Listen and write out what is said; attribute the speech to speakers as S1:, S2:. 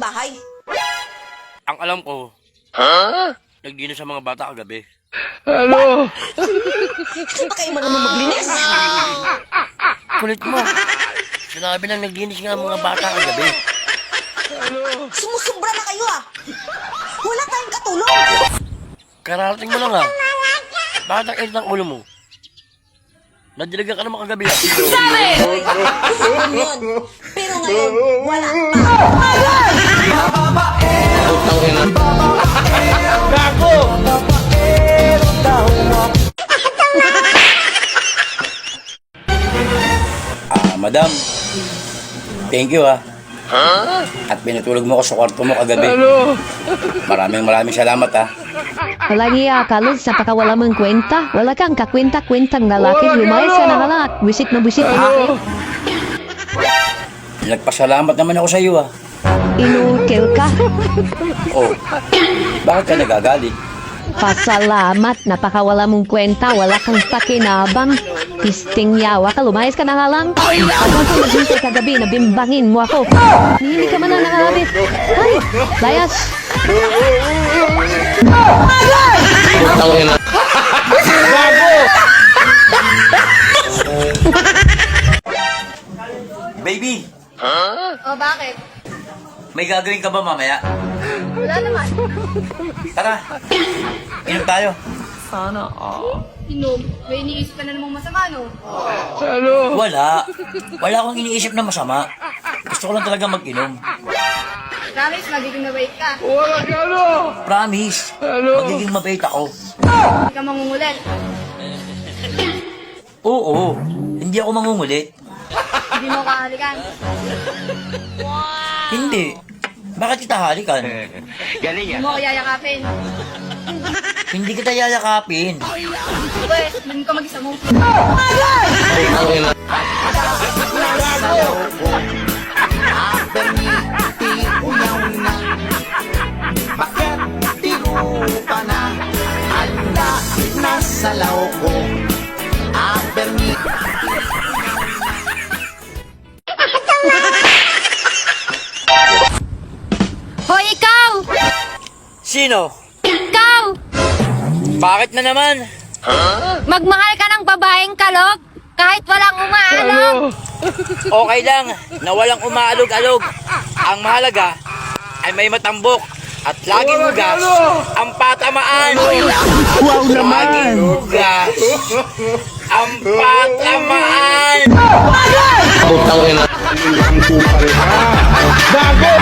S1: bahay?
S2: Ang alam ko, nagdinos sa mga bata kagabi.
S1: Hindi pa kayo marunong maglinis?
S2: Kulit mo. Sinabi lang nagdinos nga ang mga bata kagabi.
S1: Sumusubra na kayo ah! Wala tayong katulong!
S2: Kararating mo lang Bakit ang init ng ulo mo? Nadiligan ka naman kagabi
S1: Yun yun. Pero ngayon, wala pa.
S3: Madam, thank you At pinatulog mo ko sa kwarto mo kagabi. Maraming salamat
S4: Lagi akalod sa pakawala mong kwenta. Wala kang kakwenta-kwentang lalaki. Lumayas ka na halak. Wisit na wisit ako.
S3: Nagpasalamat naman ako sa iyo
S4: Inukil ka.
S3: Oh, bakit ka nagagalit?
S4: Pasalamat. Napakawala mong kwenta. Wala kang pakinabang. Pisting yawa ka. Lumayas ka na halang. Habang ko naghintay kagabi, nabimbangin mo ako. Hindi ka man na nangalabit. Hay, layas.
S3: Baby,
S5: O, bakit?
S3: may gagawin ka ba mamaya?
S5: Wala naman.
S3: Tara, inom tayo.
S5: Inom. May iniisip ka na namang masama, no?
S3: Wala akong iniisip na masama. Gusto ko lang talaga mag-inom.
S5: Promise, magiging mabait ka.
S3: Promise, magiging mabait ako.
S5: Hindi ka mangungulit.
S3: Oo, hindi ako mangungulit.
S5: Hindi mo kahalikan.
S3: Hindi. Bakit kita halikan?
S5: Hindi mo kayayakapin.
S3: Hindi kita yayakapin.
S5: Pwes, hindi ka mag-isa mo.
S6: Bakit tiro ka na? Anda na sa law ko. Bernie.
S5: Hoy, ikaw!
S2: Sino?
S5: Ikaw!
S2: Bakit na naman?
S5: Magmahal ka ng babaeng kalog kahit walang umaalog.
S2: Okay lang na walang umaalog-alog. Ang mahalaga ay may matambok at laging hugas ang patamaan.
S6: Wow naman!
S2: Laging hugas ang patamaan.
S6: Gago!